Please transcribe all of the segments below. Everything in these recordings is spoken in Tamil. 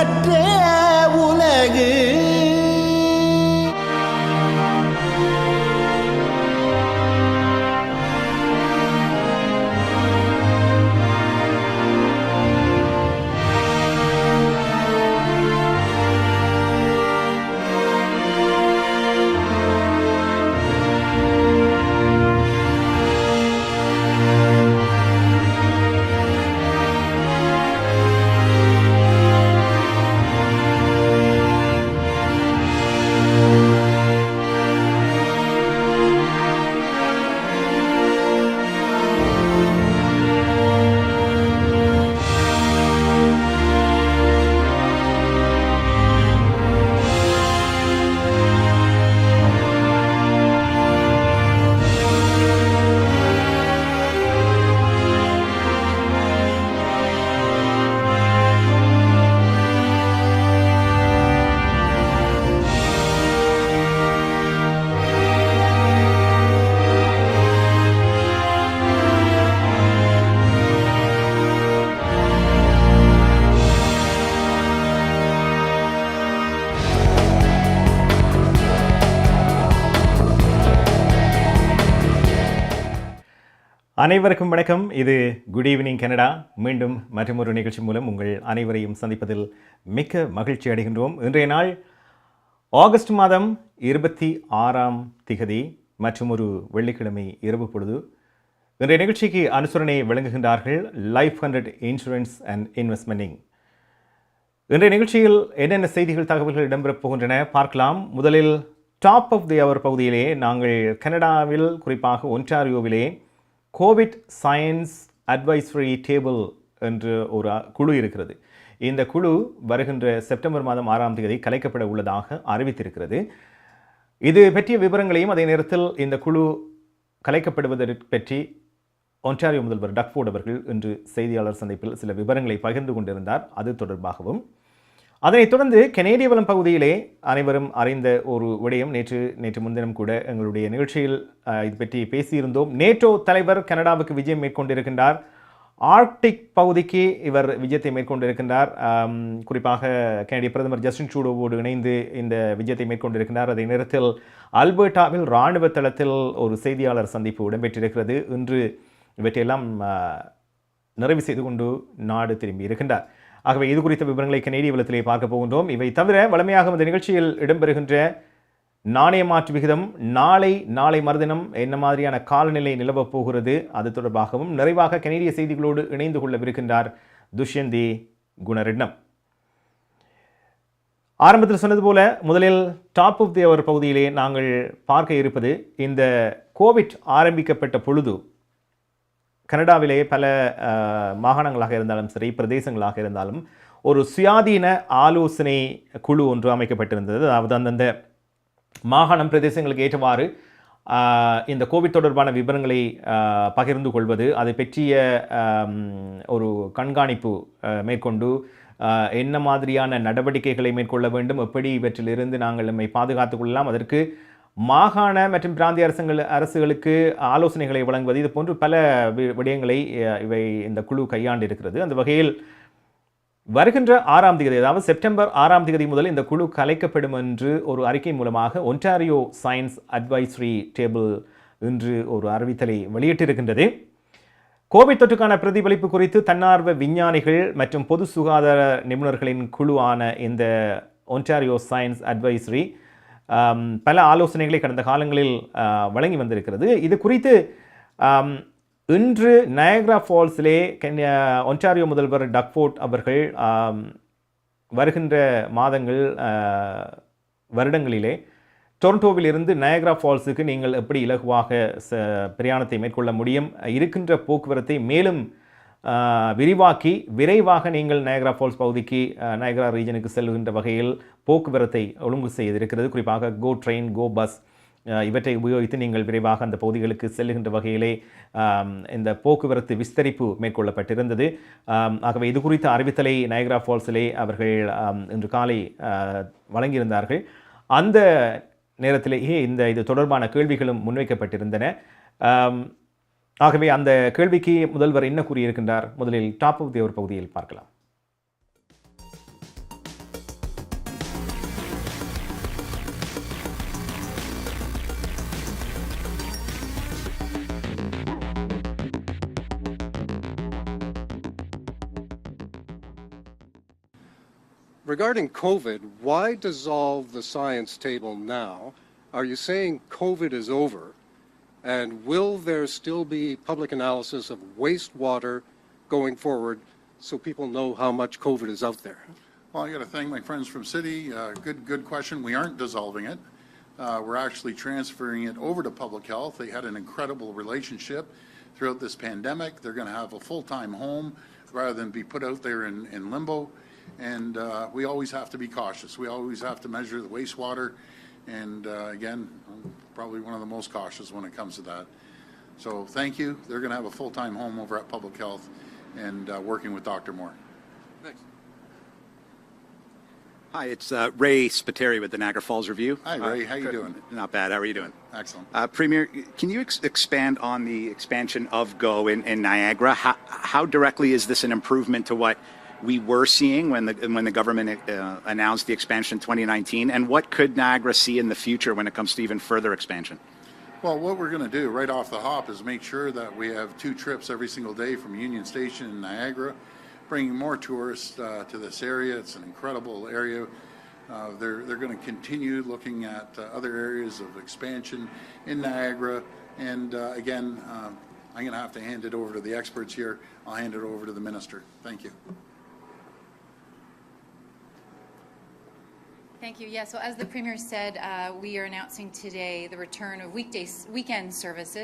மற்ற உலகு அனைவருக்கும் வணக்கம். இது குட் ஈவினிங் கனடா. மீண்டும் மற்றொரு நிகழ்ச்சி மூலம் உங்கள் அனைவரையும் சந்திப்பதில் மிக்க மகிழ்ச்சி அடைகின்றோம். இன்றைய நாள் ஆகஸ்ட் மாதம் 26ஆம் திகதி மற்றும் ஒரு வெள்ளிக்கிழமை இரவு பொழுது. இன்றைய நிகழ்ச்சிக்கு அனுசரணை வழங்குகின்றார்கள் லைஃப் 100 இன்சூரன்ஸ் அண்ட் இன்வெஸ்ட்மெண்டிங். இன்றைய நிகழ்ச்சியில் என்னென்ன செய்திகள் தகவல்கள் இடம்பெறப் போகின்றன பார்க்கலாம். முதலில் டாப் ஆஃப் தி அவர் பகுதியிலே நாங்கள் கனடாவில் குறிப்பாக ஒன்டாரியோவிலே கோவிட் சயின்ஸ் அட்வைசரி டேபிள் என்று ஒரு குழு இருக்கிறது. இந்த குழு வருகின்ற செப்டம்பர் மாதம் 6ஆம் தேதி கலைக்கப்பட உள்ளதாக அறிவித்திருக்கிறது. இது பற்றிய விவரங்களையும் அதே நேரத்தில் இந்த குழு கலைக்கப்படுவதற்கு பற்றி ஒன்டாரியோ முதல்வர் டக்ஃபோர்ட் அவர்கள் இன்று செய்தியாளர் சந்திப்பில் சில விவரங்களை பகிர்ந்து கொண்டிருந்தார். அது தொடர்பாகவும் அதனைத் தொடர்ந்து கனேடிய வளம் பகுதியிலே அனைவரும் அறிந்த ஒரு விடயம், நேற்று முன்தினம் கூட எங்களுடைய நிகழ்ச்சியில் இது பற்றி பேசியிருந்தோம். நேட்டோ தலைவர் கனடாவுக்கு விஜயம் மேற்கொண்டிருக்கின்றார். ஆர்க்டிக் பகுதிக்கு இவர் விஜயத்தை மேற்கொண்டிருக்கின்றார். குறிப்பாக கனடிய பிரதமர் ஜஸ்டின் ட்ரூடோவோடு இணைந்து இந்த விஜயத்தை மேற்கொண்டிருக்கின்றார். அதே நேரத்தில் அல்பர்டாவில் இராணுவ தளத்தில் ஒரு செய்தியாளர் சந்திப்பு இடம்பெற்றிருக்கிறது. இன்று இவற்றையெல்லாம் நிறைவு செய்து கொண்டு நாடு திரும்பி இருக்கின்றார். ஆகவே இது குறித்த விவரங்களை கனேடிய வலத்திலே பார்க்க போகின்றோம். இவை தவிர வழமையாக இந்த நிகழ்ச்சியில் இடம்பெறுகின்ற நாணய மாற்று விகிதம் நாளை மறுதினம் என்ன மாதிரியான காலநிலை நிலவப் போகிறது அது தொடர்பாகவும் நிறைவாக கனேடிய செய்திகளோடு இணைந்து கொள்ளவிருக்கின்றார் துஷ்யந்தி குணரெட்னம். ஆரம்பத்தில் சொன்னது போல முதலில் டாப் ஆஃப் தி அவர் பகுதியிலே நாங்கள் பார்க்க இருப்பது, இந்த கோவிட் ஆரம்பிக்கப்பட்ட பொழுது கனடாவிலே பல மாகாணங்களாக இருந்தாலும் சரி, பிரதேசங்களாக இருந்தாலும் ஒரு சுயாதீன ஆலோசனை குழு ஒன்று அமைக்கப்பட்டிருந்தது. அதாவது அந்தந்த மாகாணம் பிரதேசங்களுக்கு ஏற்றவாறு இந்த கோவிட் தொடர்பான விவரங்களை பகிர்ந்து கொள்வது, அதை பற்றிய ஒரு கண்காணிப்பு மேற்கொண்டு என்ன மாதிரியான நடவடிக்கைகளை மேற்கொள்ள வேண்டும், எப்படி இவற்றிலிருந்து நாங்கள் நம்மை பாதுகாத்துக் கொள்ளலாம், அதற்கு மாகாண மற்றும் பிராந்திய அரசுகளுக்கு ஆலோசனைகளை வழங்குவது, இது போன்று பல விடயங்களை இவை இந்த குழு கையாண்டு இருக்கிறது. அந்த வகையில் வருகின்ற 6ஆம் தேதி, அதாவது செப்டம்பர் 6ஆம் தேதி முதல் இந்த குழு கலைக்கப்படும் என்று ஒரு அறிக்கை மூலமாக ஒன்டாரியோ சயின்ஸ் அட்வைசரி டேபிள் இன்று ஒரு அறிவித்தலை வெளியிட்டிருக்கின்றது. கோவிட் தொற்றுக்கான பிரதிபலிப்பு குறித்து தன்னார்வ விஞ்ஞானிகள் மற்றும் பொது சுகாதார நிபுணர்களின் குழுவான இந்த ஒன்டாரியோ சயின்ஸ் அட்வைசரி பல ஆலோசனைகளை கடந்த காலங்களில் வழங்கி வந்திருக்கிறது. இது குறித்து இன்று நயக்ரா ஃபால்ஸிலே ஒன்டாரியோ முதல்வர் டக்ஃபோர்ட் அவர்கள் வருகின்ற வருடங்களிலே டொரண்டோவில் இருந்து நயக்ரா ஃபால்ஸுக்கு நீங்கள் எப்படி இலகுவாக பிரயாணத்தை மேற்கொள்ள முடியும், இருக்கின்ற போக்குவரத்தை மேலும் விரிவாக்கி விரைவாக நீங்கள் நயக்ரா ஃபால்ஸ் பகுதிக்கு நயக்ரா ரீஜனுக்கு செல்கின்ற வகையில் போக்குவரத்தை ஒழுங்கு செய்திருக்கிறது. குறிப்பாக கோ ட்ரெயின், கோ பஸ் இவற்றை உபயோகித்து நீங்கள் விரைவாக அந்த பகுதிகளுக்கு செல்லுகின்ற வகையிலே இந்த போக்குவரத்து விஸ்தரிப்பு மேற்கொள்ளப்பட்டிருந்தது. ஆகவே இது குறித்த அறிவித்தலை நயக்ரா ஃபால்ஸிலே அவர்கள் இன்று காலை வழங்கியிருந்தார்கள். அந்த நேரத்திலேயே இது தொடர்பான கேள்விகளும் முன்வைக்கப்பட்டிருந்தன. ஆகவே அந்த கேள்விக்கு முதல்வர் என்ன கூறியிருக்கின்றார், முதலில் டாப் ஆஃப் தி அவர் பகுதியில் பார்க்கலாம். Regarding COVID, why dissolve the science table now? Are you saying COVID is over? And will there still be public analysis of wastewater going forward so people know how much COVID is out there? Well, I got to thank my friends from City. Good question. We aren't dissolving it. We're actually transferring it over to public health. They had an incredible relationship throughout this pandemic. They're going to have a full-time home rather than be put out there in limbo. And we always have to be cautious. We always have to measure the wastewater. And again, I'm probably one of the most cautious when it comes to that. So thank you. They're going to have a full-time home over at public health and working with Dr. Moore. Thanks. Hi, it's Ray Spiteri with the Niagara Falls Review. Hi, Ray. How you doing? Not bad. How are you doing? Excellent. Premier, can you expand on the expansion of GO in Niagara? How directly is this an improvement to what we were seeing when the government announced the expansion in 2019? And what could Niagara see in the future when it comes to even further expansion? Well, what we're going to do right off the hop is make sure that we have 2 trips every single day from Union Station in Niagara, bringing more tourists to this area. It's an incredible area. They're going to continue looking at other areas of expansion in Niagara. And again, I'm going to have to hand it over to the experts here. I'll hand it over to the minister. Thank you. Thank you. Yeah, so as the Premier said, we are announcing today the return of weekend service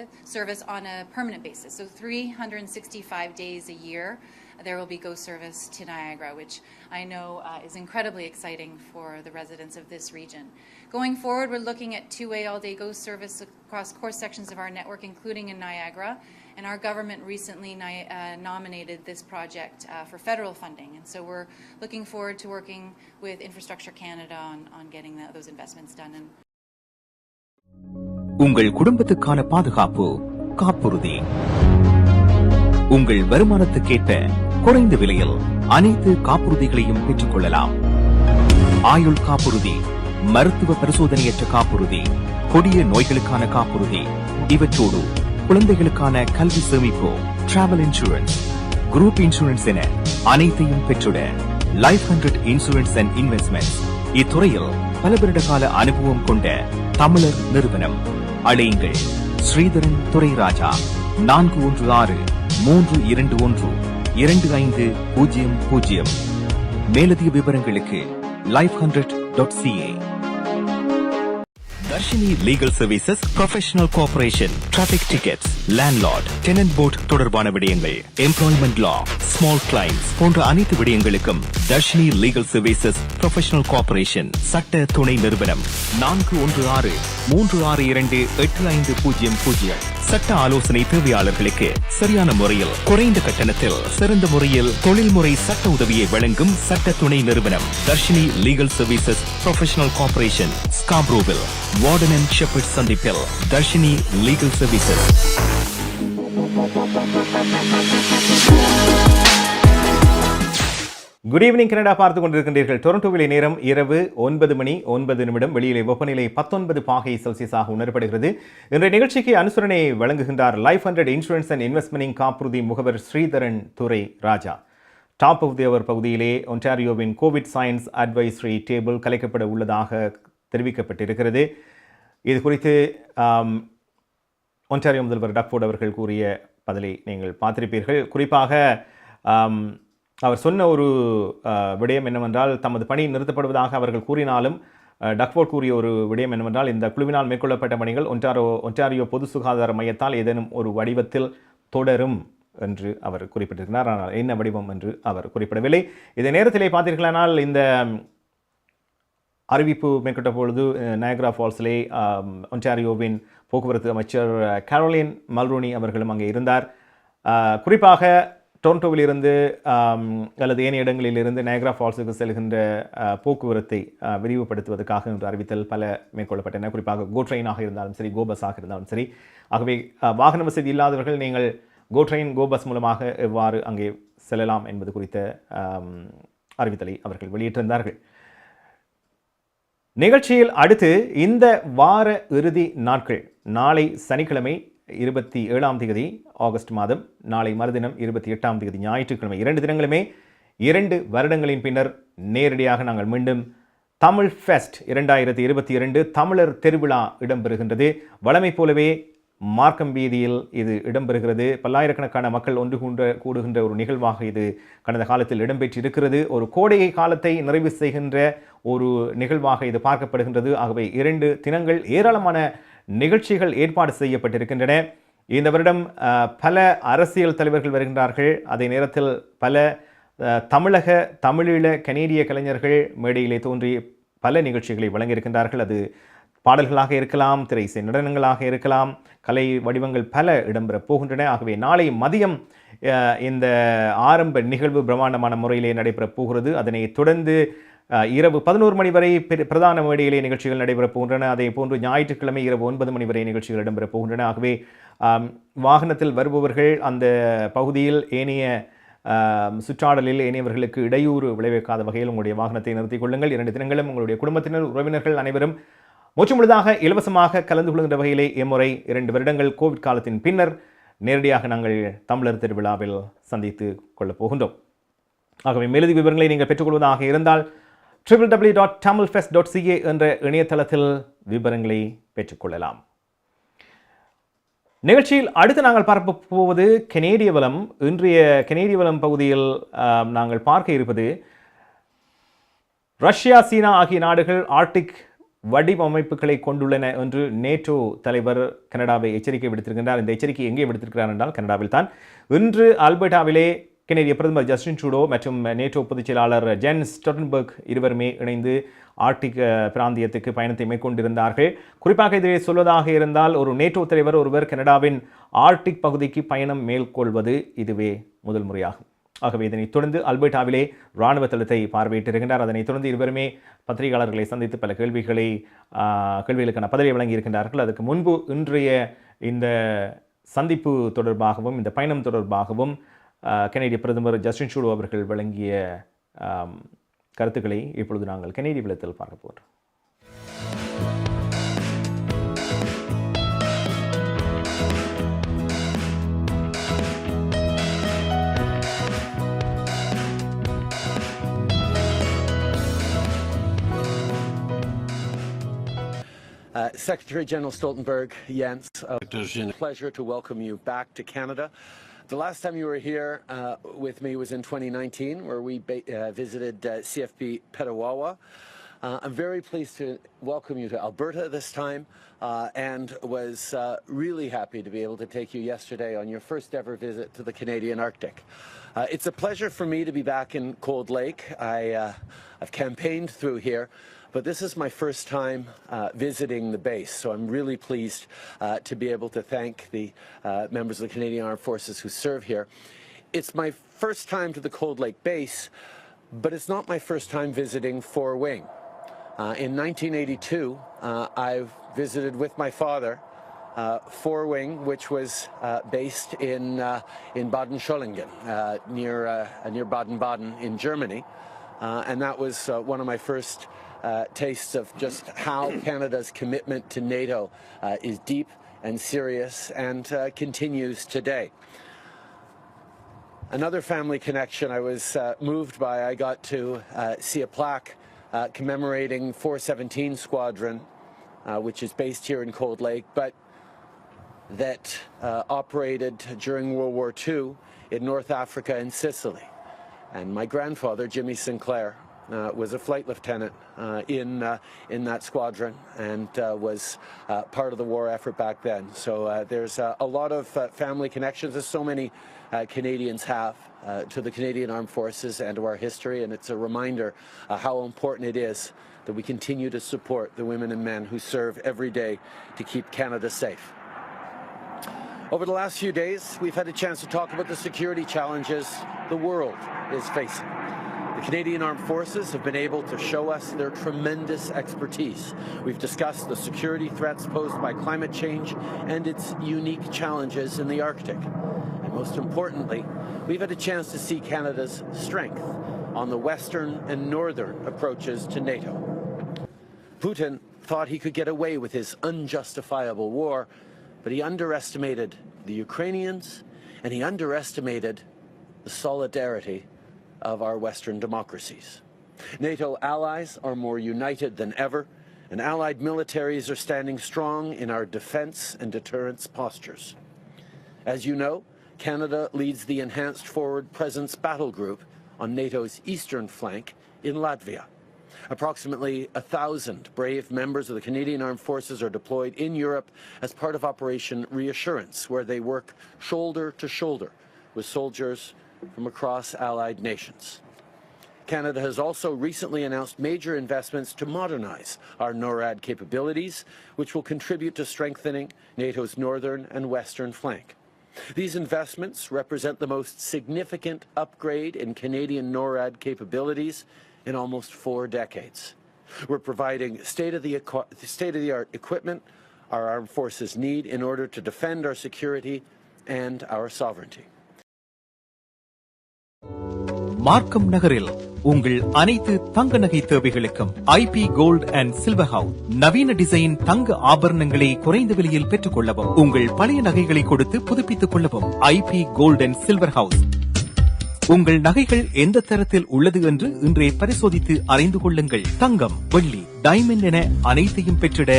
on a permanent basis. So 365 days a year, there will be GO service to Niagara, which I know is incredibly exciting for the residents of this region. Going forward, we're looking at 2-way all-day GO service across core sections of our network, including in Niagara. And our government recently nominated this project for federal funding. And so we're looking forward to working with Infrastructure Canada on getting those investments done. உங்கள் குடும்பத்துக்கான பாதுகாப்பு காப்புறுதி. உங்கள் வருமானத்துக்கேற்ப குறைந்த விலையில் அனைத்து காப்புறுதிகளையும் பெற்றுக் கொள்ளலாம். ஆயுள் காப்புறுதி, மருத்துவ பரிசோதனையற்ற காப்புறுதி, கொடிய நோய்களுக்கான காப்புறுதி, இவற்றோடு குழந்தைகளுக்கான கல்வி சேமிப்பு, டிராவல் இன்சூரன்ஸ், குரூப் இன்சூரன்ஸ் என அனைத்தையும் பெற்றுட லைஃப் 100 இன்சூரன்ஸ் அண்ட் இன்வெஸ்ட்மெண்ட்ஸ் இத்துறையில் பல வருட கால அனுபவம் கொண்ட தமிழர் நிறுவனம். அழையுங்கள் ஸ்ரீதரன் துரைராஜா 416-321-2500. மேலதிக விவரங்களுக்கு life100.ca. Darshini Legal Services Professional Cooperation, Traffic Tickets, Landlord, Tenant Board தொடர்பான விடயங்கள், Employment Law, Small Claims போன்ற அனைத்து விடயங்களுக்கும் Darshini Legal Services Professional Cooperation சட்ட துணை நிறுவனம் 416-362-8500. சட்ட ஆலோசனை தேவையாளர்களுக்கு சரியான முறையில் குறைந்த கட்டணத்தில் சிறந்த முறையில் தொழில்முறை சட்ட உதவியை வழங்கும் சட்ட துணை நிறுவனம் Darshini Legal Services Professional Cooperation, Scarborough, Warden and Shepherd சந்திப்பில் Darshini Legal Services. Good evening Canada பார்த்து கொண்டிருக்கின்றீர்கள். டொரண்டோவில் நேரம் இரவு 9:09 வெளியிலே வெப்பநிலை 19 பாகை செல்சியஸாக உணரப்படுகிறது. இன்றைய நிகழ்ச்சிக்கு அனுசரணை வழங்குகின்றார் லைஃப் 100 இன்சூரன்ஸ் அண்ட் இன்வெஸ்ட்மெண்ட் காப்புறுதி முகவர் ஸ்ரீதரன் துரை ராஜா. டாப் ஆஃப் தி அவர் பகுதியிலே ஒன்டாரியோவின் கோவிட் சயின்ஸ் அட்வைசரி டேபிள் கலைக்கப்பட உள்ளதாக தெரிவிக்கப்பட்டிருக்கிறது. இது குறித்து ஒன்டாரியோ முதல்வர் டக்ஃபோர்ட் அவர்கள் கூறிய பதிலை நீங்கள் பார்த்திருப்பீர்கள். குறிப்பாக அவர் சொன்ன ஒரு விடயம் என்னவென்றால், தமது பணி நிறுத்தப்படுவதாக அவர்கள் கூறினாலும் டக்ஃபோர்ட் கூறிய ஒரு விடயம் என்னவென்றால், இந்த குழுவினால் மேற்கொள்ளப்பட்ட பணிகள் ஒன்டாரியோ பொது சுகாதார மையத்தால் ஏதேனும் ஒரு வடிவத்தில் தொடரும் என்று அவர் குறிப்பிட்டிருக்கிறார். ஆனால் என்ன வடிவம் என்று அவர் குறிப்பிடவில்லை. இதே நேரத்திலே பார்த்தீர்களானால், இந்த அறிவிப்பு மேற்கொண்ட பொழுது நயக்ரா ஃபால்ஸிலே ஒன்டாரியோவின் போக்குவரத்து அமைச்சர் கேரோலின் மல்ரோனி அவர்களும் அங்கே இருந்தார். குறிப்பாக டொரண்டோவிலிருந்து அல்லது ஏனைய இடங்களிலிருந்து நயக்ரா ஃபால்ஸுக்கு செல்கின்ற போக்குவரத்தை விரிவுபடுத்துவதற்காக என்று அறிவித்தல் பல மேற்கொள்ளப்பட்டன. குறிப்பாக கோ ட்ரெயினாக இருந்தாலும் சரி, கோ பஸ்ஸாக இருந்தாலும் சரி. ஆகவே வாகன வசதி இல்லாதவர்கள் நீங்கள் கோ ட்ரெயின், கோ பஸ் மூலமாக எவ்வாறு அங்கே செல்லலாம் என்பது குறித்த அறிவித்தலை அவர்கள் வெளியிட்டிருந்தார்கள். நிகழ்ச்சியில் அடுத்து இந்த வார இறுதி நாட்கள், நாளை சனிக்கிழமை 27ஆம் தேதி ஆகஸ்ட் மாதம், நாளை மறுதினம் 28ஆம் தேதி ஞாயிற்றுக்கிழமை, 2 தினங்களுமே 2 வருடங்களின் பின்னர் நேரடியாக நாங்கள் மீண்டும் தமிழ் ஃபெஸ்ட் 2022 தமிழர் திருவிழா இடம்பெறுகின்றது. வழமை போலவே மார்க்கம் வீதியில் இது இடம்பெறுகிறது. பல்லாயிரக்கணக்கான மக்கள் ஒன்று கூடுகின்ற ஒரு நிகழ்வாக இது கடந்த காலத்தில் இடம்பெற்றிருக்கிறது. ஒரு கோடை காலத்தை நிறைவு செய்கின்ற ஒரு நிகழ்வாக இது பார்க்கப்படுகின்றது. ஆகவே 2 தினங்கள் ஏராளமான நிகழ்ச்சிகள் ஏற்பாடு செய்யப்பட்டிருக்கின்றன. இந்த வருடம் பல அரசியல் தலைவர்கள் வருகின்றார்கள். அதே நேரத்தில் பல தமிழக தமிழீழ கனேடிய கலைஞர்கள் மேடையிலே தோன்றி பல நிகழ்ச்சிகளை வழங்கியிருக்கின்றார்கள். அது பாடல்களாக இருக்கலாம், திரை இசை நடனங்களாக இருக்கலாம், கலை வடிவங்கள் பல இடம்பெறப் போகின்றன. ஆகவே நாளை மதியம் இந்த ஆரம்ப நிகழ்வு பிரம்மாண்டமான முறையிலே நடைபெறப் போகிறது. அதனை தொடர்ந்து இரவு 11 மணி வரை பிரதான மேடையிலே நிகழ்ச்சிகள் நடைபெறப் போகின்றன. அதே போன்று ஞாயிற்றுக்கிழமை இரவு 9 மணி வரை நிகழ்ச்சிகள் இடம்பெறப் போகின்றன. ஆகவே வாகனத்தில் வருபவர்கள் அந்த பகுதியில் ஏனைய சுற்றாடலில் ஏனையவர்களுக்கு இடையூறு விளைவிக்காத வகையில் உங்களுடைய வாகனத்தை நிறுத்திக் கொள்ளுங்கள். 2 தினங்களும் உங்களுடைய குடும்பத்தினர் உறவினர்கள் அனைவரும் முழுதாக இலவசமாக கலந்து கொள்கின்ற வகையிலே இம்முறை 2 வருடங்கள் கோவிட் காலத்தின் பின்னர் நேரடியாக நாங்கள் தமிழர் திருவிழாவில் சந்தித்து கொள்ளப் போகின்றோம். ஆகவே மேலதிக விவரங்களை நீங்கள் பெற்றுக்கொள்வதாக இருந்தால் www.tamilfest.ca என்ற இணையதளத்தில் விவரங்களை பெற்றுக்கொள்ளலாம். நிகழ்ச்சியில் அடுத்து நாங்கள் பார்க்க போவது கனேடிய வலம். இன்றைய கனேடிய வலம் பகுதியில் நாங்கள் பார்க்க இருப்பது ரஷ்யா, சீனா ஆகிய நாடுகள் ஆர்டிக் வடிவமைப்புகளை கொண்டுள்ளன என்று நேட்டோ தலைவர் கனடாவை எச்சரிக்கை விடுத்திருக்கின்றார். இந்த எச்சரிக்கை எங்கே விடுத்திருக்கிறார் என்றால் கனடாவில் தான். இன்று ஆல்பர்டாவிலே கனேடிய பிரதமர் ஜஸ்டின் ட்ரூடோ மற்றும் நேட்டோ பொதுச் செயலாளர் ஜென்ஸ் ஸ்டோல்டன்பர்க் இருவருமே இணைந்து ஆர்டிக் பிராந்தியத்துக்கு பயணத்தை மேற்கொண்டிருந்தார்கள். குறிப்பாக இதை சொல்வதாக இருந்தால் ஒரு நேட்டோ தலைவர் ஒருவர் கனடாவின் ஆர்டிக் பகுதிக்கு பயணம் மேற்கொள்வது இதுவே முதல் முறையாகும். ஆகவே இதனைத் தொடர்ந்து அல்பர்டாவிலே இராணுவ தளத்தை பார்வையிட்டிருக்கின்றார். அதனைத் தொடர்ந்து இருவருமே பத்திரிகையாளர்களை சந்தித்து பல கேள்விகளுக்கான பதிலை வழங்கியிருக்கின்றார்கள். அதுக்கு முன்பு இன்றைய இந்த சந்திப்பு தொடர்பாகவும் இந்த பயணம் தொடர்பாகவும் கனேடிய பிரதமர் ஜஸ்டின் ட்ரூடோ அவர்கள் வழங்கிய கருத்துக்களை இப்பொழுது நாங்கள் கனேடிய விளத்தில் பார்க்க போகிறோம். Secretary General Stoltenberg, Jens, it's a pleasure to welcome you back to Canada. The last time you were here with me was in 2019, where we visited CFB Petawawa. I'm very pleased to welcome you to Alberta this time, and was really happy to be able to take you yesterday on your first ever visit to the Canadian Arctic. It's a pleasure for me to be back in Cold Lake. I've campaigned through here, but this is my first time visiting the base, so I'm really pleased to be able to thank the members of the Canadian Armed Forces who serve here. It's my first time to the Cold Lake base, but it's not my first time visiting Four Wing. In 1982, I visited with my father Four Wing, which was based in Baden-Schollingen, near Baden-Baden in Germany, and that was one of my first tastes of just how Canada's commitment to NATO is deep and serious and continues today. Another family connection I was moved by, I got to see a plaque commemorating 417 Squadron, which is based here in Cold Lake, but that operated during World War II in North Africa and Sicily. And my grandfather, Jimmy Sinclair, was a flight lieutenant in that squadron and was part of the war effort back then. So there's a lot of family connections, as so many Canadians have, to the Canadian Armed Forces and to our history, and it's a reminder how important it is that we continue to support the women and men who serve every day to keep Canada safe. Over the last few days, we've had a chance to talk about the security challenges the world is facing. The Canadian Armed Forces have been able to show us their tremendous expertise. We've discussed the security threats posed by climate change and its unique challenges in the Arctic. And most importantly, we've had a chance to see Canada's strength on the western and northern approaches to NATO. Putin thought he could get away with his unjustifiable war, but he underestimated the Ukrainians and he underestimated the solidarity of our Western democracies. NATO allies are more united than ever, and allied militaries are standing strong in our defense and deterrence postures. As you know, Canada leads the Enhanced Forward Presence Battle Group on NATO's eastern flank in Latvia. Approximately 1,000 brave members of the Canadian Armed Forces are deployed in Europe as part of Operation Reassurance, where they work shoulder to shoulder with soldiers from across allied nations. Canada has also recently announced major investments to modernize our NORAD capabilities, which will contribute to strengthening NATO's northern and western flank. These investments represent the most significant upgrade in Canadian NORAD capabilities in almost 4 decades. We're providing state-of-the-art equipment our armed forces need in order to defend our security and our sovereignty. மார்க்கம் நகரில் உங்கள் அனைத்து தங்க நகை தேவைகளுக்கும் IP gold and silver house நவீன டிசைன் தங்க ஆபரணங்களை குறைந்த விலையில் பெற்றுக் கொள்ளவும், உங்கள் பழைய நகைகளை கொடுத்து புதுப்பித்துக் கொள்ளவும். IP gold and silver house. உங்கள் நகைகள் எந்த தரத்தில் உள்ளது என்று இன்றே பரிசோதித்து அறிந்து கொள்ளுங்கள். தங்கம், வெள்ளி, டைமண்ட் என அனைத்தையும் பெற்றிட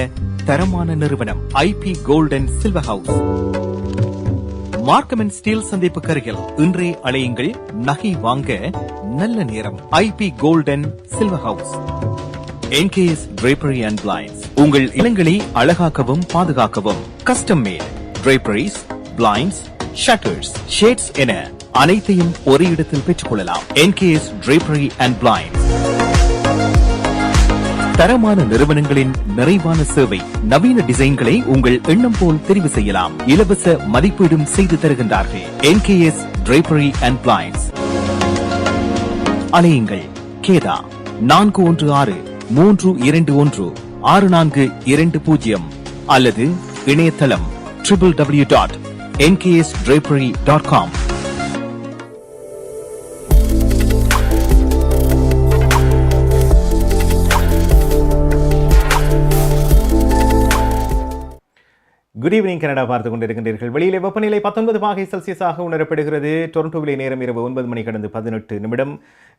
தரமான நிறுவனம் IP gold and silver house. Markham and Steeles சந்திப்புக்கு அருகில் இன்றே அழையுங்கள். நகை வாங்க நல்ல நேரம். IP gold and silver house. NKS drapery and blinds. உங்கள் இல்லங்களை அழகாக்கவும் பாதுகாக்கவும் custom made draperies, blinds, shutters, shades என அனைத்தையும் ஒரே இடத்தில் பெற்றுக் கொள்ளலாம். என்கேஎஸ் drapery and blinds. தரமான நிறுவனங்களின் நிறைவான சேவை. நவீன டிசைன்களை உங்கள் எண்ணம் போல் தெரிவு செய்யலாம். இலவச மதிப்பீடும் செய்து தருகின்றார்கள். என்கேஎஸ் drapery and blinds. அலையுங்கள். கேதா 416-321-6420 அல்லது இணையதளம் www.nksdrapery.com. குட் ஈவினிங் கனடா பார்த்து கொண்டிருக்கின்றீர்கள். வெளியிலே வெப்பநிலை 19 பாகை செல்சியஸாக உணரப்படுகிறது. டொரண்டோவிலே நேரம் இரவு 9 மணி கடந்து 18 நிமிடம்.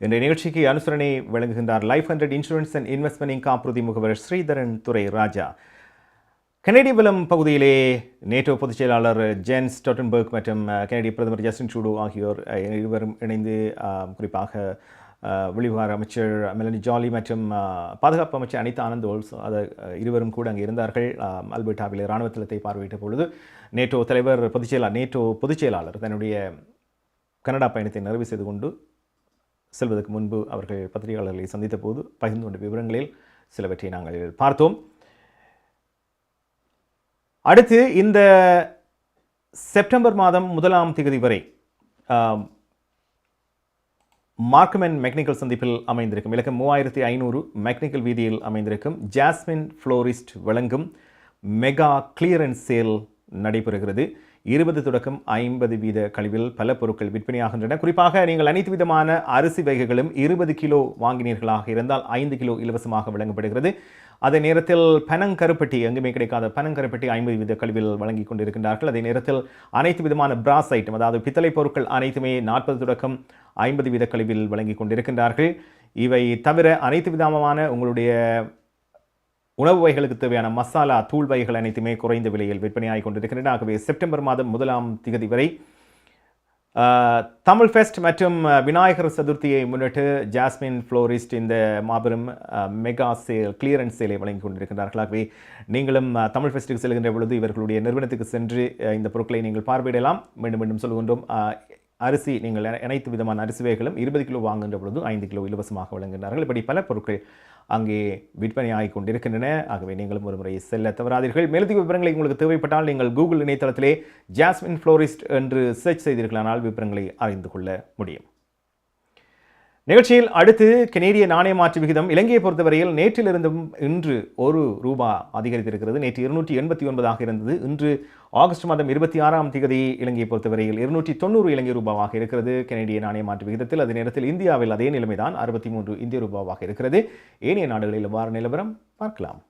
இந்த நிகழ்ச்சிக்கு அனுசரணை வழங்குகின்றார் லைஃப் 100 இன்சூரன்ஸ் அண்ட் இன்வெஸ்ட்மெண்ட் காப்புறுதி முகவர் ஸ்ரீதரன் துரை ராஜா. கனேடிய வலம் பகுதியிலே நேட்டோ பொதுச் செயலாளர் ஜென்ஸ் ஸ்டோல்டன்பர்க் மற்றும் கனேடிய பிரதமர் ஜஸ்டின் ட்ரூடோ ஆகியோர் இருவரும் இணைந்து குறிப்பாக வெளிவிவகார அமைச்சர் மெலனி ஜாலி மற்றும் பாதுகாப்பு அமைச்சர் அனிதா ஆனந்த் அதை இருவரும் கூட அங்கே இருந்தார்கள். அல்பர்டாவில் இராணுவ தளத்தை பார்வையிட்ட பொழுது நேட்டோ தலைவர் நேட்டோ பொதுச் செயலாளர் தன்னுடைய கனடா பயணத்தை நிறைவு செய்து கொண்டு செல்வதற்கு முன்பு அவர்கள் பத்திரிகையாளர்களை சந்தித்த போது பகிர்ந்து கொண்ட விவரங்களில் சிலவற்றை நாங்கள் பார்த்தோம். அடுத்து இந்த செப்டம்பர் மாதம் 1ஆம் தேதி வரை மார்க்கம் அண்ட் மெக்னிக்கல் சந்திப்பில் அமைந்திருக்கும் இலக்கம் 3500 மெக்னிக்கல் வீதியில் அமைந்திருக்கும் ஜாஸ்மின் ஃப்ளோரிஸ்ட் வழங்கும் மெகா கிளியரன்ஸ் சேல் நடைபெறுகிறது. 20 தொடக்கம் 50% கழிவில் பல பொருட்கள் விற்பனையாகின்றன. குறிப்பாக நீங்கள் அனைத்து விதமான அரிசி வகைகளும் 20 கிலோ வாங்கினீர்களாக இருந்தால் 5 கிலோ இலவசமாக வழங்கப்படுகிறது. அதே நேரத்தில் பனங்கருப்பட்டி, எங்குமே கிடைக்காத பனங்கருப்பட்டி 50% கழிவில் வழங்கி கொண்டிருக்கின்றார்கள். அதே நேரத்தில் அனைத்து விதமான பிராஸ் ஐட்டம், அதாவது பித்தளை பொருட்கள் அனைத்துமே 40 தொடக்கம் 50% கழிவில் வழங்கி கொண்டிருக்கின்றார்கள். இவை தவிர அனைத்து விதமான உங்களுடைய உணவு வகைகளுக்கு தேவையான மசாலா தூள் வகைகள் அனைத்துமே குறைந்த விலையில் விற்பனையாகிக் கொண்டிருக்கின்றன. ஆகவே செப்டம்பர் மாதம் 1ஆம் தேதி வரை தமிழ் ஃபெஸ்ட் மற்றும் விநாயகர் சதுர்த்தியை முன்னிட்டு ஜாஸ்மின் ஃப்ளோரிஸ்ட் இந்த மாபெரும் மெகா சேல் கிளியரன்ஸ் சேலை வழங்கி கொண்டிருக்கிறார்கள். ஆகவே நீங்களும் தமிழ் ஃபெஸ்ட்டுக்கு செல்கின்ற பொழுது இவர்களுடைய நிறுவனத்துக்கு சென்று இந்த பொருட்களை நீங்கள் பார்வையிடலாம். மீண்டும் மீண்டும் சொல்லுகின்றோம், அரிசி நீங்கள் அனைத்து விதமான அரிசி வகைகளும் 20 கிலோ வாங்குகின்ற பொழுது 5 கிலோ இலவசமாக வழங்குகிறார்கள். இப்படி பல பொருட்கள் அங்கே விற்பனையாகிக் கொண்டிருக்கின்றன. ஆகவே நீங்களும் ஒரு முறை செல்ல தவறாதீர்கள். மேலதிக விவரங்களை உங்களுக்கு தேவைப்பட்டால் நீங்கள் கூகுள் இணையதளத்திலே ஜாஸ்மின் ஃப்ளோரிஸ்ட் என்று சர்ச் செய்தீர்களானால் விவரங்களை அறிந்து கொள்ள முடியும். நிகழ்ச்சியில் அடுத்து கனேடிய நாணய மாற்று விகிதம் இலங்கையை பொறுத்தவரையில் நேற்றிலிருந்தும் இன்று ₹1 அதிகரித்திருக்கிறது. நேற்று 289 இருந்தது. இன்று ஆகஸ்ட் மாதம் 26ஆம் தேதி இலங்கையை பொறுத்தவரையில் 290 இலங்கை ரூபாவாக இருக்கிறது கனேடிய நாணய மாற்று விகிதத்தில். அதே நேரத்தில் இந்தியாவில் அதே நிலைமைதான் 63 இந்திய ரூபாவாக இருக்கிறது. ஏனைய நாடுகளில் வார நிலவரம் பார்க்கலாம்.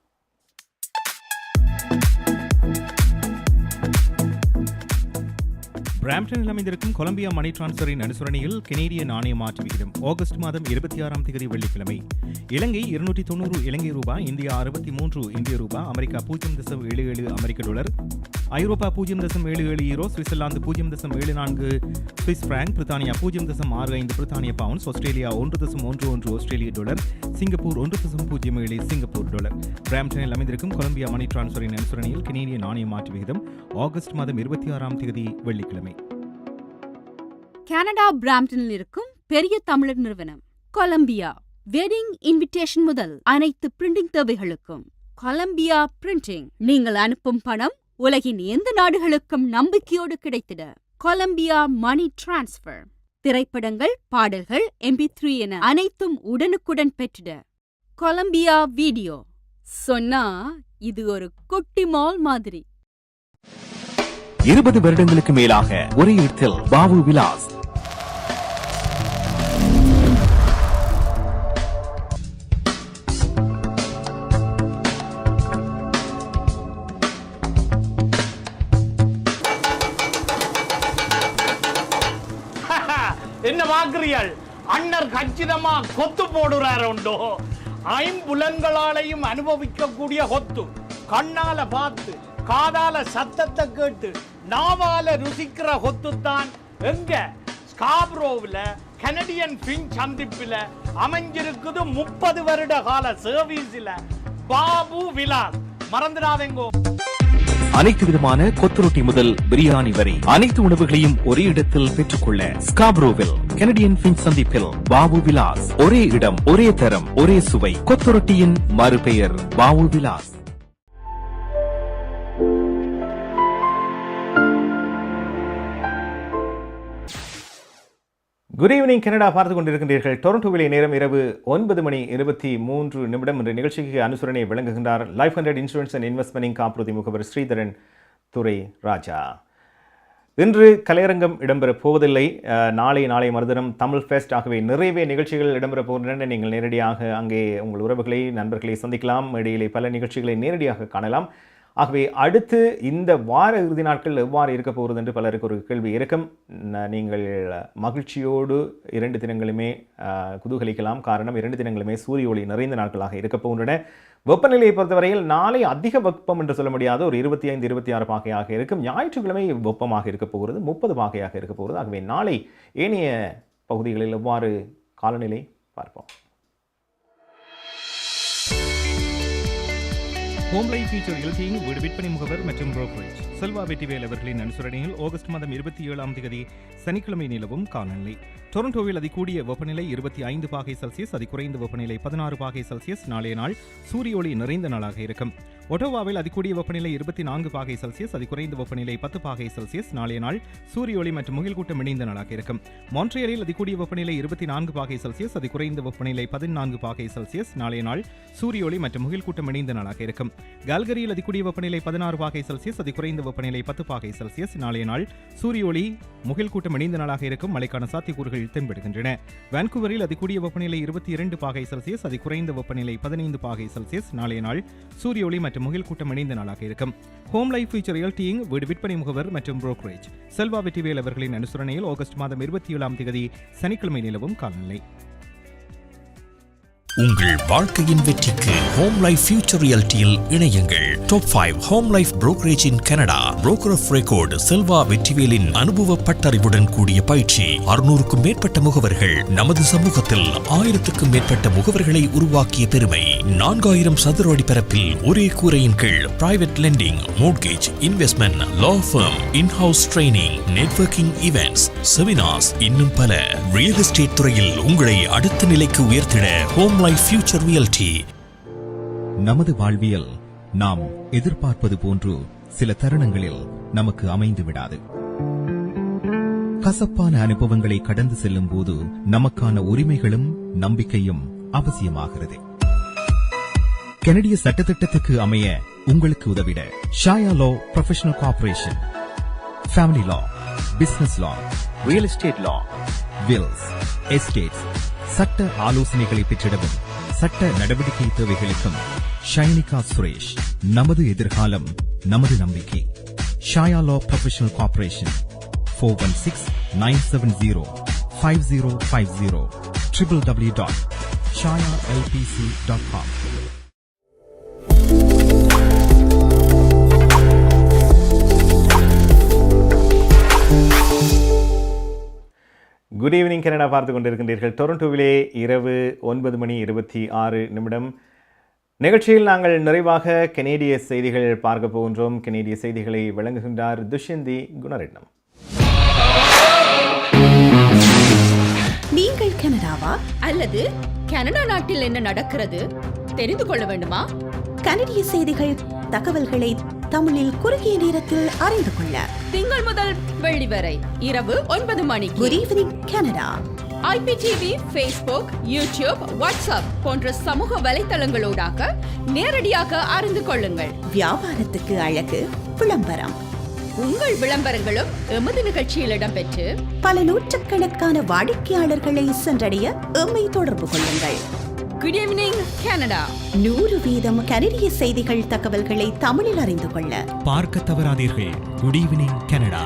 பிராம்ப்டனில் அமைந்திருக்கும் கொலம்பியா மணி டிரான்ஸ்ஃபரின் அனுசரணையில் கெனேடிய நாணய மாற்று விகிதம் ஆகஸ்ட் மாதம் 26ஆம் தேதி வெள்ளிக்கிழமை. இலங்கை 290 இலங்கை ரூபாய், இந்தியா 63 இந்திய ரூபாய், அமெரிக்கா 0.77 அமெரிக்க டாலர், ஐரோப்பா 0.77 யூரோ, சுவிட்சர்லாந்து 0.74 சுவிஸ் பிராங்க், பிரித்தானியா 0.65 பிரித்தானிய பவுண்ட்ஸ், ஆஸ்திரேலியா 1.11 ஆஸ்திரேலிய டாலர், சிங்கப்பூர் 1.07 சிங்கப்பூர் டாலர். பிராம்ப்டனில் அமைந்திருக்கும் கொலம்பியா மணி டிரான்ஸ்ஃபரின் அனுசரணையில் கெனேடிய நாணய மாற்று விகிதம் ஆகஸ்ட் மாதம் 26ஆம் தேதி வெள்ளிக்கிழமை. கனடா பிராம்ப்டனில் இருக்கும் பெரிய தமிழர் நிறுவனம் கொலம்பியா. வெட்டிங் இன்விடேஷன் முதல் அனைத்து பிரிண்டிங் தேவைகளுக்கும் கொலம்பியா பிரிண்டிங். நீங்கள் அனுப்பும் பணம் உலகின் எந்த நாடுகளுக்கும் நம்பிக்கையோடு கிடைத்திட கொலம்பியா மணி டிரான்ஸ்ஃபர். திரைப்படங்கள், பாடல்கள், MP3 என அனைத்தும் உடனுக்குடன் பெற்றிட கொலம்பியா வீடியோ. சொன்னா இது ஒரு குட்டி மால் மாதிரி. 20 வருடங்களுக்கு மேலாக ஒரே இடத்தில் பாபு விலாஸ். என்ன வாக்குறியாள்? அண்ணர் கச்சிதமா கொத்து போடுறாரு உண்டோ. ஐம்புலன்களாலையும் அனுபவிக்கக்கூடிய கொத்து. கண்ணால பார்த்து, காதால சத்தத்தை கேட்டு, நாவால ருசிக்கிற கொத்துத்தான் எங்க ஸ்காப்ரோவில் கனடியன் பின் சந்திப்பில் அமைஞ்சிருக்குது. 30 வருட கால சர்வீஸ்ல பாபு விலாஸ். மறந்துடாதேங்கோ. அனைத்து விதமான கொத்துரொட்டி முதல் பிரியாணி வரை அனைத்து உணவுகளையும் ஒரே இடத்தில் பெற்றுக்கொள்ள ஸ்காப்ரோவில் கனடியன் பின் சந்திப்பில் பாபு விலாஸ். ஒரே இடம், ஒரே தரம், ஒரே சுவை. கொத்துரொட்டியின் மறுபெயர் Babu Vilas. Good evening Canada பார்த்துக் கொண்டிருக்கின்றீர்கள். டொரண்டோவிலே நேரம் இரவு 9:23 என்ற நிகழ்ச்சிக்கு அனுசரணை வழங்குகின்றார் லைஃப் 100 இன்சூரன்ஸ் அண்ட் இன்வெஸ்ட்மெண்ட் காப்புறுதி முகவர் ஸ்ரீதரன் துரை ராஜா. இன்று கலையரங்கம் இடம்பெறப் போவதில்லை. நாளை மறுதினம் தமிழ் ஃபெஸ்ட் ஆகவே நிறையவே நிகழ்ச்சிகள் இடம்பெறப் போகின்றன. நீங்கள் நேரடியாக அங்கே உங்கள் உறவுகளை, நண்பர்களை சந்திக்கலாம். இடையிலே பல நிகழ்ச்சிகளை நேரடியாக காணலாம். ஆகவே அடுத்து இந்த வார இறுதி நாட்கள் எவ்வாறு இருக்க போகிறது என்று பலருக்கு ஒரு கேள்வி இருக்கும். நீங்கள் மகிழ்ச்சியோடு 2 தினங்களுமே குதூகலிக்கலாம். காரணம் 2 தினங்களுமே சூரிய ஒளி நிறைந்த நாட்களாக இருக்க போகின்றன. வெப்பநிலையை பொறுத்தவரையில் நாளை அதிக வெப்பம் என்று சொல்ல முடியாத ஒரு 25-26 பாகையாக இருக்கும். ஞாயிற்றுக்கிழமை வெப்பமாக இருக்க போகிறது, 30 பாகையாக இருக்க போகிறது. ஆகவே நாளை ஏனைய பகுதிகளில் எவ்வாறு காலநிலை பார்ப்போம். ஹோம் லைஃப் ஃபியூச்சர் எல்டிங் வீடு விற்பனை முகவர் மற்றும் புரோக்கரேஜ் செல்வா வெற்றிவேல் அவர்களின் அனுசரணையில் ஆகஸ்ட் மாதம் 27ஆம் தேதி சனிக்கிழமை நிலவும் காலநிலை. டொரண்டோவில் அதிகூடிய வெப்பநிலை 25 பாகை செல்சியஸ், அதிகுறைந்த வெப்பநிலை 16 பாகை செல்சியஸ். நாளைய நாள் சூரிய ஒளி நிறைந்த நாளாக இருக்கும். ஒட்டோவாவில் அதிகூடிய வெப்பநிலை 24 பாகை செல்சியஸ், அதிகுறைந்த வெப்பநிலை 10 பாகை செல்சியஸ். நாளைய நாள் சூரிய ஒளி மற்றும் முகில் கூட்டம் இணைந்த நாளாக இருக்கும். மான்ட்ரியலில் அதிகூடிய வெப்பநிலை 24 பாகை செல்சியஸ், அதிகுறைந்த வெப்பநிலை 14 பாகை செல்சியஸ். நாளைய நாள் சூரிய ஒளி மற்றும் முகில் கூட்டம் இணைந்த நாளாக இருக்கும். கால்கரியில் அதிகூடிய வெப்பநிலை 16 பாகை செல்சியஸ், அதிகுறைந்த வெப்பநிலை 10 பாகை செல்சியஸ். நாளைய நாள் சூரிய ஒளி முகில் கூட்டம் இணைந்த நாளாக இருக்கும். மழைக்கான சாத்தியக்கூறுகள் தென்படுகின்றன. வான்கூவரில் அதிகூடிய வெப்பநிலை 22 பாகை செல்சியஸ், அதிகுறைந்த வெப்பநிலை 15 பாகை செல்சியஸ். நாளைய நாள் சூரிய ஒளி மற்றும் முகில் கூட்டம் இணைந்த நாளாக இருக்கும். ஹோம் லைஃப் ஃபியூச்சர் எல்டிங் வீடு விற்பனை முகவர் மற்றும் புரோக்கரேஜ் செல்வா வெற்றிவேல் அவர்களின் அனுசரணையில் ஆகஸ்ட் மாதம் 27ஆம் தேதி சனிக்கிழமை நிலவும் காலநிலை. உங்கள் வாழ்க்கையின் வெற்றிக்கு ஹோம் லைஃப் ஃபியூச்சர் ரியாலிட்டியில் இணையுங்கள். Top 5 home life brokerage in Canada. Broker of record Selva வெற்றிவேலின் அனுபவ பட்டறிவுடன் கூடிய பயிற்சி. 600க்கும் மேற்பட்ட முகவர்கள் நமது சமூகத்தில் 1000க்கும் மேற்பட்ட முகவர்களை உருவாக்கிய பெருமை. 4000 சதுர அடி பரப்பில் ஒரே கூரையின் கீழ் private lending, mortgage, investment, law firm, in house training, networking events, seminars, இன்னும் பல. ரியல் எஸ்டேட் துறையில் உங்களை அடுத்த நிலைக்கு உயர்த்திட ஹோம் லைஃப் ஃபியூச்சர் ரியாலிட்டி. நமது வாழ்வியல் நாம் எதிர்பார்ப்பது போன்று சில தருணங்களில் நமக்கு அமைந்து விடாது. கசப்பான அனுபவங்களை கடந்து செல்லும் போது நமக்கான உரிமைகளும் நம்பிக்கையும் அவசியமாகிறது. கனடிய சட்டத்திட்டத்துக்கு அமைய உங்களுக்கு உதவிட ஷாயா லா ப்ரொஃபஷனல் கார்ப்பரேஷன், ஃபேமிலி லா, பிசினஸ் லா, ரியல் எஸ்டேட் லா, வில்ஸ், எஸ்டேட்ஸ், சட்ட ஆலோசனைகளை பெற்றிடவும் சட்ட நடவடிக்கை தேவைகளுக்கும் ஷைனிகா சுரேஷ். நமது எதிர்காலம் நமது நம்பிக்கை. Shaya law professional corporation, 416-970-5050 www.shayalpc.com. Good evening Canada பார்த்து கொண்டிருக்கின்றீர்கள். டொரண்டோவிலே இரவு 9:26 நிகழ்ச்சியில் நாங்கள் நிறைவாக கனேடிய செய்திகள் பார்க்க போகின்றோம். கனேடிய செய்திகளை வழங்குகின்றார் துஷ்யந்தி குணரட்னம். நீங்கள் கனடாவா அல்லது கனடா நாட்டில் என்ன நடக்கிறது தெரிந்து கொள்ள வேண்டுமா? கனடிய செய்திகள், தகவல்களை தமிழில் குறுகிய நேரத்தில் அறிந்து கொள்ள திங்கள் முதல் வெள்ளி வரை இரவு 9 மணிக்கு good evening Canada IPTV, Facebook, YouTube, WhatsApp போன்ற சமூக வலைத்தளங்களூடாக நேரடியாக அறிந்து கொள்ளுங்கள். வியாபாரத்துக்கு அழகு விளம்பரம். உங்கள் விளம்பரங்களும் எமது நிகழ்ச்சியில் இடம்பெற்று பல நூற்றுக்கணக்கான வாடிக்கையாளர்களை சென்றடைய எம்மை தொடர்பு கொள்ளுங்கள். Good evening Canada. 100% கனடிய செய்திகள், தகவல்களை தமிழில் அறிந்து கொள்ள பார்க்க தவறாதீர்கள். Good evening Canada.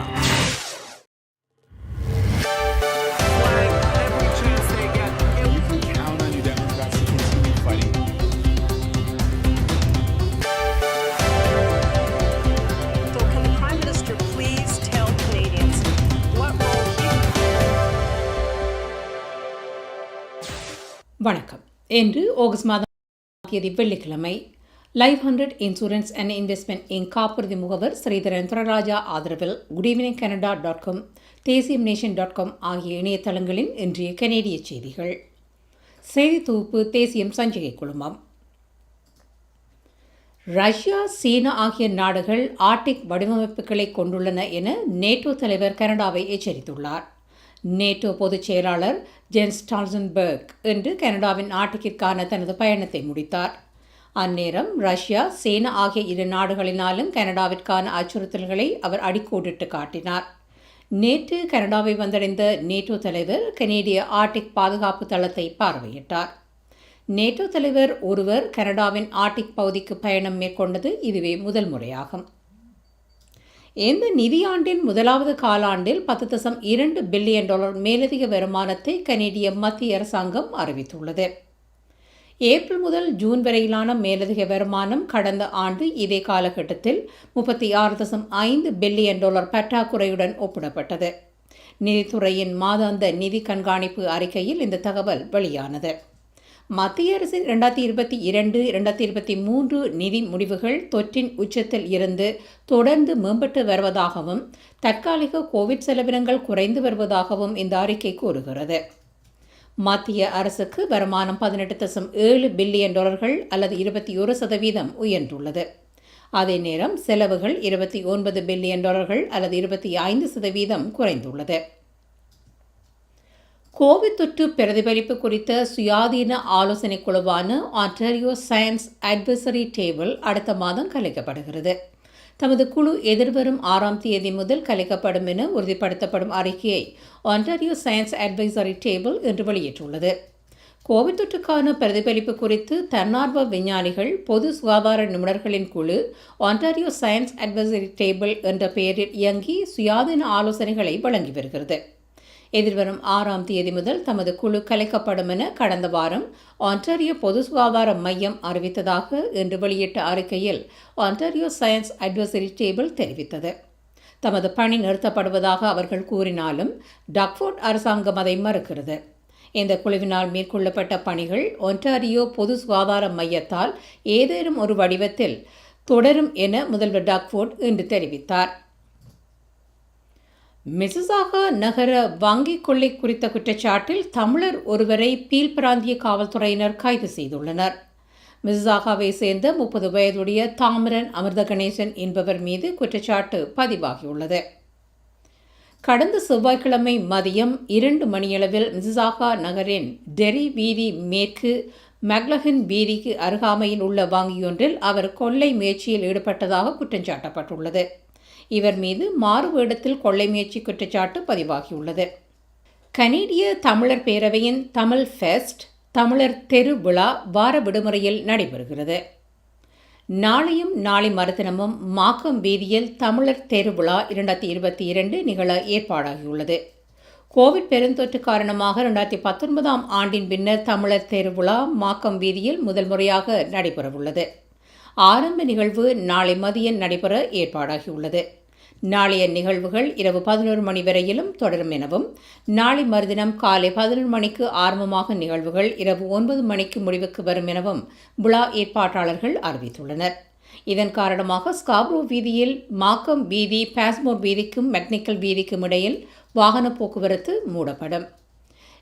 வணக்கம். இன்று ஆகஸ்ட் மாதம் தேதி வெள்ளிக்கிழமை. லைஃப் 100 இன்சூரன்ஸ் அண்ட் இன்வெஸ்ட்மெண்ட் இன் காப்புறுதி முகவர் ஸ்ரீதரன் துரராஜா ஆதரவில் goodevningcanada.com, தேசியம்நேஷன்.com ஆகிய இணையதளங்களின் இன்றைய கனேடிய செய்திகள். செய்தி தொகுப்பு தேசியம் சஞ்சிகை குழுமம். ரஷ்யா, சீனா ஆகிய நாடுகள் ஆர்டிக் வடிவமைப்புகளை கொண்டுள்ளன என நேட்டோ தலைவர் கனடாவை எச்சரித்துள்ளார். நேட்டோ பொதுச் செயலாளர் ஜென்ஸ் ஸ்டால்சன்பர்க் இன்று கனடாவின் ஆர்டிக்கிற்கான தனது பயணத்தை முடித்தார். அந்நேரம் ரஷ்யா, சீனா ஆகிய இரு நாடுகளினாலும் கனடாவிற்கான அச்சுறுத்தல்களை அவர் அடிக்கோடிட்டு காட்டினார். நேற்று கனடாவை வந்தடைந்த நேட்டோ தலைவர் கனேடிய ஆர்டிக் பாதுகாப்பு தளத்தை பார்வையிட்டார். நேட்டோ தலைவர் ஒருவர் கனடாவின் ஆர்டிக் பகுதிக்கு பயணம் மேற்கொண்டது இதுவே முதல் முறையாகும். இந்த நிதியாண்டின் முதலாவது காலாண்டில் $10.2 பில்லியன் மேலதிக வருமானத்தை கனேடிய மத்திய அரசாங்கம் அறிவித்துள்ளது. ஏப்ரல் முதல் ஜூன் வரையிலான மேலதிக வருமானம் கடந்த ஆண்டு இதே காலகட்டத்தில் $36.5 பில்லியன் பற்றாக்குறையுடன் ஒப்பிடப்பட்டது. நிதித்துறையின் மாதாந்த நிதி கண்காணிப்பு அறிக்கையில் இந்த தகவல் வெளியானது. மத்திய அரசின் 2022-2023 நிதி முடிவுகள் தொற்றின் உச்சத்தில் இருந்து தொடர்ந்து மேம்பட்டு வருவதாகவும் தற்காலிக கோவிட் செலவினங்கள் குறைந்து வருவதாகவும் இந்த அறிக்கை கூறுகிறது. மத்திய அரசுக்கு வருமானம் $18.7 பில்லியன் அல்லது 21% உயர்ந்துள்ளது. அதே நேரம் செலவுகள் $29 பில்லியன் அல்லது 25% குறைந்துள்ளது. கோவிட் தொற்று பிரதிபலிப்பு குறித்த சுயாதீன ஆலோசனை குழுவான ஆன்டாரியோ சயின்ஸ் அட்வைசரி டேபிள் அடுத்த மாதம் கலைக்கப்படுகிறது. தமது குழு எதிர்வரும் 6ஆம் தேதி முதல் கலைக்கப்படும் என உறுதிப்படுத்தப்படும் அறிக்கையை ஆன்டாரியோ சயின்ஸ் அட்வைசரி டேபிள் இன்று வெளியிட்டுள்ளது. கோவிட் தொற்றுக்கான பிரதிபலிப்பு குறித்து தன்னார்வ விஞ்ஞானிகள், பொது சுகாதார நிபுணர்களின் குழு ஆன்டாரியோ சயின்ஸ் அட்வைசரி டேபிள் என்ற பெயரில் இயங்கி சுயாதீன ஆலோசனைகளை வழங்கி வருகிறது. எதிர்வரும் 6ஆம் தேதி முதல் தமது குழு கலைக்கப்படும் என கடந்த வாரம் ஆன்டாரியோ பொது சுகாதார மையம் அறிவித்ததாக இன்று வெளியிட்ட அறிக்கையில் ஆன்டாரியோ சயின்ஸ் அட்வைசரி டேபிள் தெரிவித்தது. தமது பணி நிறுத்தப்படுவதாக அவர்கள் கூறினாலும் டக்ஃபோர்ட் அரசாங்கம் அதை மறுக்கிறது. இந்த குழுவினால் மேற்கொள்ளப்பட்ட பணிகள் ஒன்டாரியோ பொது சுகாதார மையத்தால் ஏதேனும் ஒரு வடிவத்தில் தொடரும் என முதல்வர் டக்ஃபோர்ட் இன்று தெரிவித்தார். மிசிசாகா நகர வங்கி கொள்ளை குறித்த குற்றச்சாட்டில் தமிழர் ஒருவரை பீல் பிராந்திய காவல்துறையினர் கைது செய்துள்ளனர். மிசிசாகாவை சேர்ந்த 30 வயதுடைய தாமரன் அமிர்த கணேசன் என்பவர் மீது குற்றச்சாட்டு பதிவாகியுள்ளது. கடந்த செவ்வாய்க்கிழமை மதியம் 2 மணியளவில் மிசிசாகா நகரின் டெரி வீதி மேற்கு மெக்லஹன் வீதிக்கு அருகாமையில் உள்ள வங்கியொன்றில் அவர் கொள்ளை முயற்சியில் ஈடுபட்டதாக குற்றஞ்சாட்டப்பட்டுள்ளது. இவர் மீது மாறு வேடத்தில் கொள்ளை முயற்சி குற்றச்சாட்டு பதிவாகியுள்ளது. கனேடிய தமிழர் பேரவையின் தமிழ் ஃபெஸ்ட் தமிழர் தெரு விழா வார விடுமுறையில் நடைபெறுகிறது. நாளையும் நாளை மறுதினமும் மாக்கம் வீதியில் தமிழர் தேர்விழா 2022 நிகழ ஏற்பாடாகியுள்ளது. கோவிட் பெருந்தொற்று காரணமாக 2019ஆம் ஆண்டின் பின்னர் தமிழர் தேர்விழா மாக்கம் வீதியில் முதல் முறையாக நடைபெறவுள்ளது. ஆரம்ப நிகழ்வு நாளை மதியம் நடைபெற ஏற்பாடாகியுள்ளது. நாளைய நிகழ்வுகள் இரவு 11 மணி வரையிலும் தொடரும் எனவும், நாளை மறுதினம் காலை 11 மணிக்கு ஆரம்பமாக நிகழ்வுகள் இரவு 9 மணிக்கு முடிவுக்கு வரும் எனவும் விழா ஏற்பாட்டாளர்கள் அறிவித்துள்ளனர். இதன் காரணமாக ஸ்காப்ரோ வீதியில் மாக்கம் வீதி பாஸ்மோர் வீதிக்கும் மெக்னிக்கல் வீதிக்கும் இடையில் வாகன போக்குவரத்து மூடப்படும்.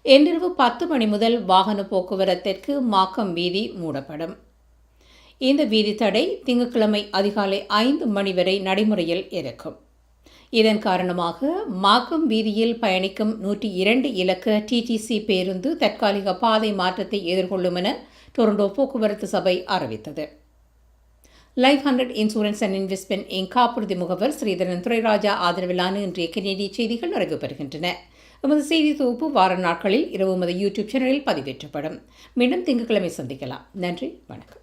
இன்றிரவு 10 மணி முதல் வாகன போக்குவரத்திற்கு மாக்கம் வீதி மூடப்படும். இந்த வீதி தடை திங்கட்கிழமை அதிகாலை 5 மணி வரை நடைமுறையில் இருக்கும். இதன் காரணமாக மாக்கம் வீதியில் பயணிக்கும் 102 இலக்க டிடிசி பேருந்து தற்காலிக பாதை மாற்றத்தை எதிர்கொள்ளும் என டொரண்டோ போக்குவரத்து சபை அறிவித்தது. லைஃப் 100 இன்சூரன்ஸ் அண்ட் இன்வெஸ்ட்மெண்ட் இன் காப்புறுதி முகவர் ஸ்ரீதரன் துரைராஜா ஆதரவிலான இன்றைய கனேடிய செய்திகள் நிறைவு பெறுகின்றன. எமது செய்தி தொகுப்பு வார நாட்களில் இரவு எமது யூடியூப் சேனலில் பதிவேற்றப்படும். மீண்டும் திங்கட்கிழமை சந்திக்கலாம். நன்றி, வணக்கம்.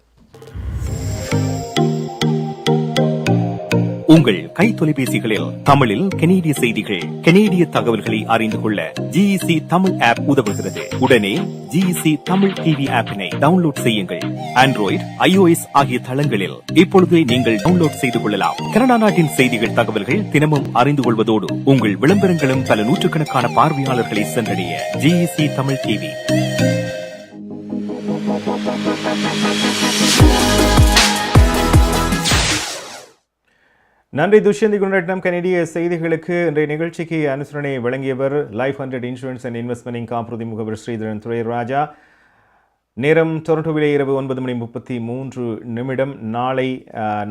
உங்கள் கை தொலைபேசிகளில் தமிழில் கனேடிய செய்திகள், கனேடிய தகவல்களை அறிந்து கொள்ள GEC தமிழ் ஆப் உதவுகிறது. உடனே GEC தமிழ் டிவி ஆப்பினை டவுன்லோட் செய்யுங்கள். ஆண்ட்ராய்டு, iOS ஆகிய தளங்களில் இப்பொழுதே நீங்கள் டவுன்லோட் செய்து கொள்ளலாம். கனடா நாட்டின் செய்திகள், தகவல்கள் தினமும் அறிந்து கொள்வதோடு உங்கள் விளம்பரங்களும் பல நூற்றுக்கணக்கான பார்வையாளர்களை சென்றடைய GEC தமிழ் டிவி. நன்றி துஷ்யந்தி குண்டட்டம். கனேடிய செய்திகளுக்கு இன்றைய நிகழ்ச்சிக்கு அனுசரணை வழங்கியவர் லைஃப் 100 இன்சூரன்ஸ் அண்ட் இன்வெஸ்ட்மெண்ட் காப்புறுதி முகவர் ஸ்ரீதரன் துரைராஜா. நேரம் டொரண்டோவிலே இரவு 9:33 நாளை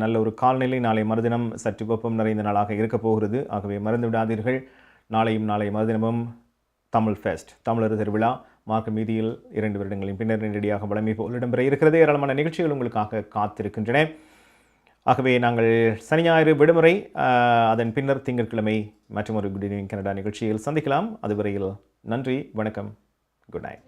நல்ல ஒரு கால்நிலை. நாளை மறுதினம் சற்று வெப்பம் நிறைந்த நாளாக இருக்கப் போகிறது. ஆகவே மறந்து விடாதீர்கள். நாளையும் நாளை மறுதினமும் தமிழ் ஃபெஸ்ட், தமிழர் திருவிழா மார்க்கம் வீதியில் 2 வருடங்களின் பின்னர் நேரடியாக வழமை போல் இடம்பெற இருக்கிறது. ஏராளமான நிகழ்ச்சிகள் உங்களுக்காக காத்திருக்கின்றன. ஆகவே நாங்கள் சனி ஞாயிறு விடுமுறை, அதன் பின்னர் திங்கட்கிழமை மற்றும் ஒரு குட் ஈவினிங் கனடா நிகழ்ச்சியில் சந்திக்கலாம். அதுவரையில் நன்றி, வணக்கம், குட் நைட்.